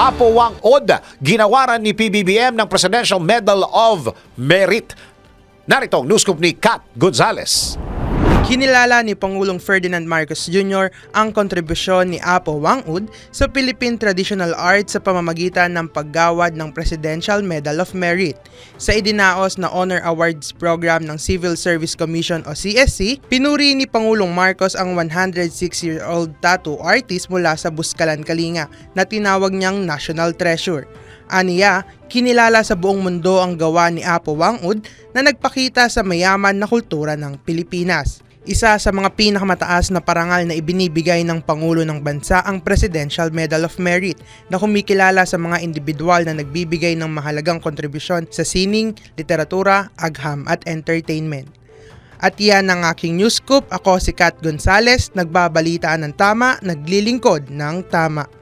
Apo Wang Od, ginawaran ni PBBM ng Presidential Medal of Merit. Narito ang news scoop ni Kat Gonzales. Kinilala ni Pangulong Ferdinand Marcos Jr. ang kontribusyon ni Apo Wang Od sa Philippine Traditional Arts sa pamamagitan ng paggawad ng Presidential Medal of Merit. Sa idinaos na Honor Awards Program ng Civil Service Commission o CSC, pinuri ni Pangulong Marcos ang 106-year-old tattoo artist mula sa Buscalan, Kalinga na tinawag niyang National Treasure. Aniya, kinilala sa buong mundo ang gawa ni Apo Wang Od na nagpakita sa mayaman na kultura ng Pilipinas. Isa sa mga pinakamataas na parangal na ibinibigay ng Pangulo ng Bansa ang Presidential Medal of Merit na kumikilala sa mga individual na nagbibigay ng mahalagang kontribusyon sa sining, literatura, agham at entertainment. At yan ang aking news scoop. Ako si Kat Gonzales, nagbabalitaan ng tama, naglilingkod ng tama.